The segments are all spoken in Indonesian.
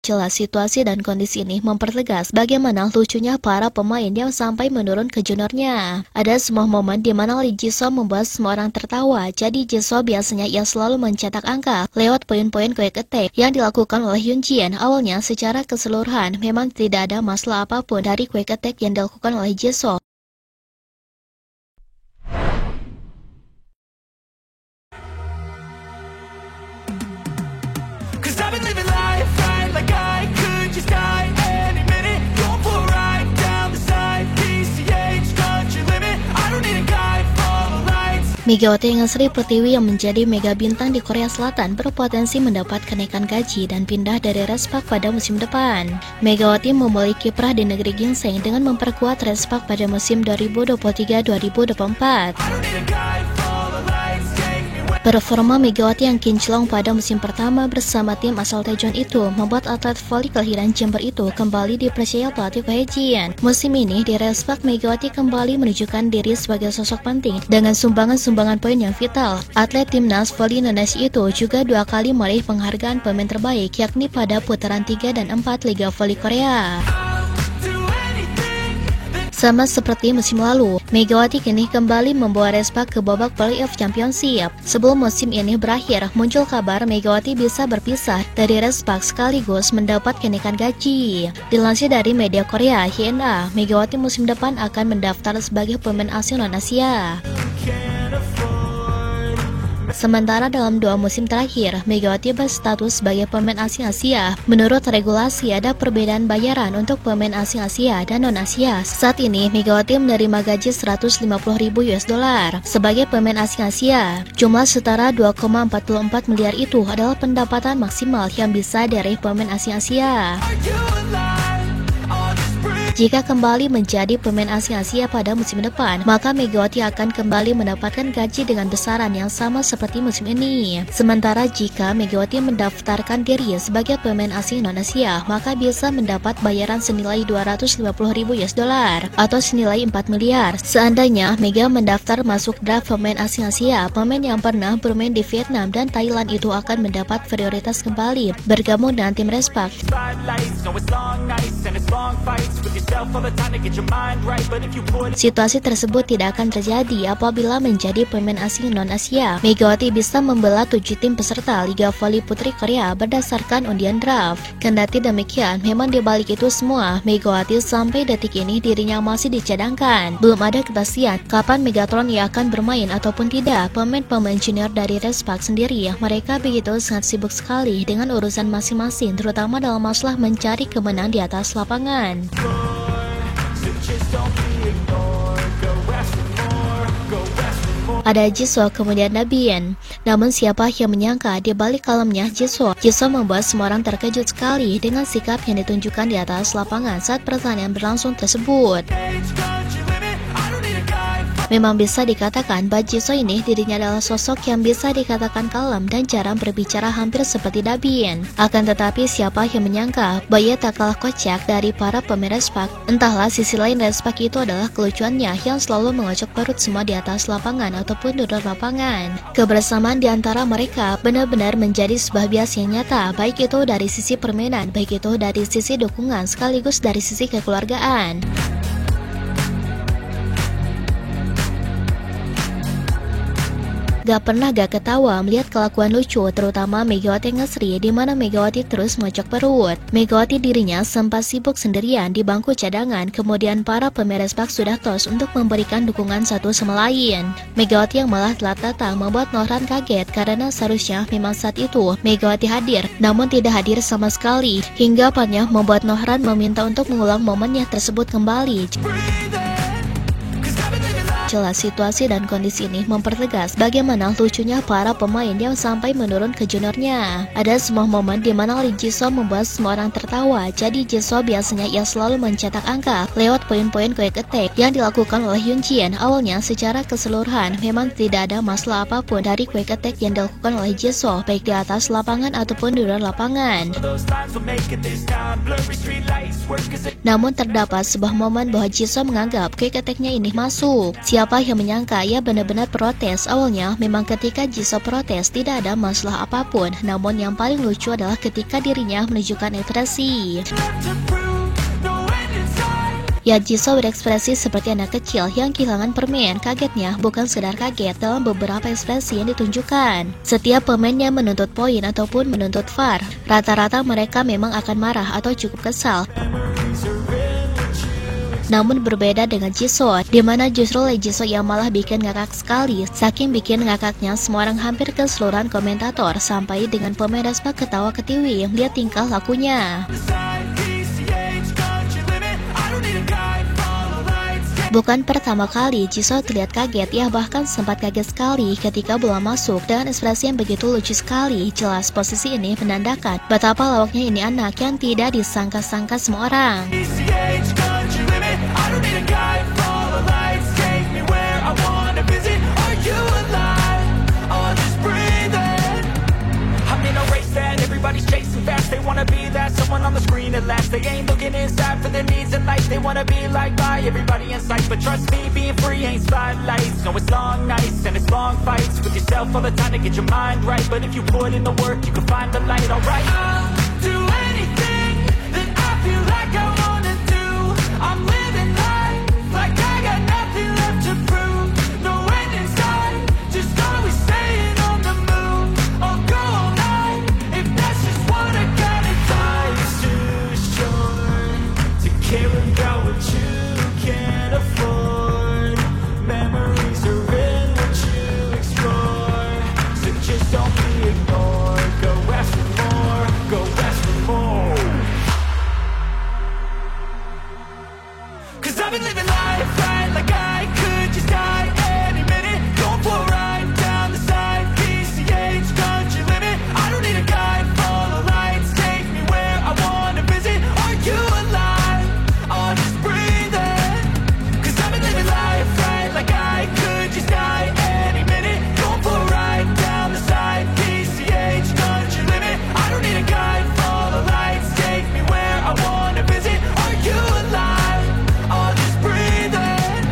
Jelas situasi dan kondisi ini mempertegas bagaimana lucunya para pemain yang sampai menurun ke juniornya. Ada sebuah momen di mana Lee Jisoo membuat semua orang tertawa. Jadi Jisoo biasanya ia selalu mencetak angka lewat poin-poin quick attack yang dilakukan oleh Hyun Jin. Awalnya secara keseluruhan memang tidak ada masalah apapun dari quick attack yang dilakukan oleh Jisoo. Megawati Ngasri Pertiwi yang menjadi mega bintang di Korea Selatan berpotensi mendapat kenaikan gaji dan pindah dari Respak pada musim depan. Megawati memulai kiprah di negeri ginseng dengan memperkuat Respak pada musim 2023-2024. Performa Megawati yang kinclong pada musim pertama bersama tim asal Daejeon itu membuat atlet voli kelahiran Jember itu kembali dipercaya pelatih Ko Hye-jin. Musim ini di Respak, Megawati kembali menunjukkan diri sebagai sosok penting dengan sumbangan-sumbangan poin yang vital. Atlet timnas voli Indonesia itu juga 2 kali meraih penghargaan pemain terbaik, yakni pada putaran 3 dan 4 Liga Voli Korea. Sama seperti musim lalu, Megawati kini kembali membawa Respak ke babak playoff championship. Sebelum musim ini berakhir, muncul kabar Megawati bisa berpisah dari Respak sekaligus mendapat kenaikan gaji. Dilansir dari media Korea, HNA, Megawati musim depan akan mendaftar sebagai pemain asing non-Asia. Sementara dalam 2 musim terakhir, Megawati berstatus sebagai pemain asing Asia. Menurut regulasi, ada perbedaan bayaran untuk pemain asing Asia dan non-Asia. Saat ini, Megawati menerima gaji 150.000 US dollar sebagai pemain asing Asia. Jumlah setara 2,44 miliar itu adalah pendapatan maksimal yang bisa diraih pemain asing Asia. Jika kembali menjadi pemain asing Asia pada musim depan, maka Megawati akan kembali mendapatkan gaji dengan besaran yang sama seperti musim ini. Sementara jika Megawati mendaftarkan diri sebagai pemain asing non-Asia, maka bisa mendapat bayaran senilai 250.000 US dollar atau senilai 4 miliar. Seandainya Mega mendaftar masuk draft pemain asing Asia, pemain yang pernah bermain di Vietnam dan Thailand itu akan mendapat prioritas kembali bergabung dengan tim Respak. Situasi tersebut tidak akan terjadi apabila menjadi pemain asing non-Asia. Megawati bisa membela 7 tim peserta Liga Voli Putri Korea berdasarkan undian draft. Kendati demikian, memang dibalik itu semua, Megawati sampai detik ini dirinya masih dicadangkan. Belum ada kepastian kapan Megatron ia akan bermain ataupun tidak. Pemain-pemain junior dari Respak sendiri, mereka begitu sangat sibuk sekali dengan urusan masing-masing, terutama dalam masalah mencari kemenangan di atas lapangan. Ada Jisoo, kemudian Nabian. Namun siapa yang menyangka di balik kalemnya Jisoo membuat semua orang terkejut sekali dengan sikap yang ditunjukkan di atas lapangan saat pertandingan berlangsung tersebut. Memang bisa dikatakan bahwa Jisoo ini dirinya adalah sosok yang bisa dikatakan kalem dan jarang berbicara hampir seperti Dabian. Akan tetapi siapa yang menyangka bahwa ia tak kalah kocak dari para pemain Respak. Entahlah, sisi lain Respak itu adalah kelucuannya yang selalu mengocok perut semua di atas lapangan ataupun di luar lapangan. Kebersamaan di antara mereka benar-benar menjadi sebuah bias yang nyata, baik itu dari sisi permainan, baik itu dari sisi dukungan, sekaligus dari sisi kekeluargaan. Gak pernah gak ketawa melihat kelakuan lucu, terutama Megawati Ngasri, di mana Megawati terus mengocok perut. Megawati dirinya sempat sibuk sendirian di bangku cadangan, kemudian para pemain Respak sudah tos untuk memberikan dukungan satu sama lain. Megawati yang malah telat datang membuat Nohran kaget karena seharusnya memang saat itu Megawati hadir, namun tidak hadir sama sekali, hingga Panya membuat Nohran meminta untuk mengulang momennya tersebut kembali. Jelas situasi dan kondisi ini mempertegas bagaimana lucunya para pemain yang sampai menurun ke juniornya. Ada sebuah momen di mana Lee Jisoo membuat semua orang tertawa. Jadi Jisoo biasanya ia selalu mencetak angka lewat poin-poin quick attack yang dilakukan oleh Hyun Jin. Awalnya secara keseluruhan memang tidak ada masalah apapun dari quick attack yang dilakukan oleh Jisoo, baik di atas lapangan ataupun di luar lapangan. Namun terdapat sebuah momen bahwa Jisoo menganggap quick attack-nya ini masuk. Siapa yang menyangka ia benar-benar protes. Awalnya memang ketika Jisoo protes tidak ada masalah apapun, namun yang paling lucu adalah ketika dirinya menunjukkan ekspresi. Ya, Jisoo berekspresi seperti anak kecil yang kehilangan permen. Kagetnya bukan sekedar kaget dalam beberapa ekspresi yang ditunjukkan. Setiap pemain yang menuntut poin ataupun menuntut VAR, rata-rata mereka memang akan marah atau cukup kesal. Namun berbeda dengan Jisoo, di mana justru Jisoo yang malah bikin ngakak sekali. Saking bikin ngakaknya, semua orang hampir keseluruhan komentator sampai dengan pemain respa ketawa ketiwi melihat tingkah lakunya. Bukan pertama kali Jisoo terlihat kaget, ya bahkan sempat kaget sekali ketika bola masuk dengan ekspresi yang begitu lucu sekali. Jelas posisi ini menandakan betapa lawaknya ini anak yang tidak disangka-sangka semua orang. Everybody's chasing fast, they wanna be that someone on the screen at last. They ain't looking inside for their needs in life. They wanna be liked by everybody in sight. But trust me, being free ain't spotlights. No, it's long nights and it's long fights with yourself all the time to get your mind right. But if you put in the work, you can find the light, alright. I'll do anything that I feel like I wanna do. I'm living life like I got nothing left to prove. No end in sight, just always staying on the move. I'll go all night if that's just what I gotta do. Life's too short to care about what you can't afford. Memories are in what you explore. So just don't be ignored. Go ask for more. Go ask for more. 'Cause I've been living life right like I could just die any minute. Going for a ride down the side. PCH, country limit. I don't need a guide. Follow lights, take me where I wanna visit. Are you alive? I'll just breathe in. 'Cause I've been living life right like I could just die any minute. Going for a ride down the side. PCH, country limit. I don't need a guide. Follow lights, take me where I wanna visit. Are you alive? I'll just breathe in.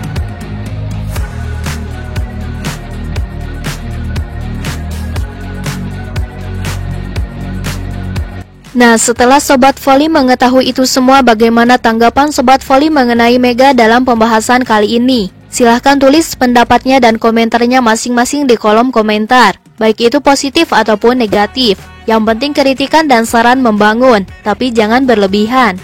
Nah, setelah Sobat Voli mengetahui itu semua, bagaimana tanggapan Sobat Voli mengenai Mega dalam pembahasan kali ini? Silahkan tulis pendapatnya dan komentarnya masing-masing di kolom komentar, baik itu positif ataupun negatif. Yang penting kritikan dan saran membangun, tapi jangan berlebihan.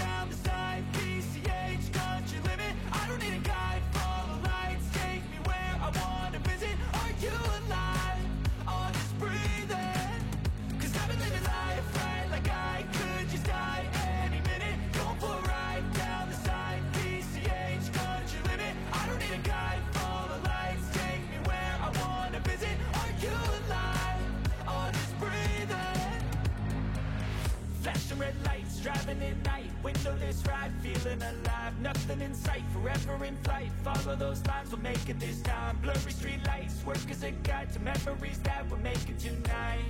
Flashing red lights, driving at night, windowless ride, feeling alive, nothing in sight, forever in flight, follow those lines, we'll make it this time, blurry street lights, work as a guide to memories that we're making tonight,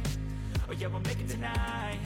oh yeah, we'll make it tonight.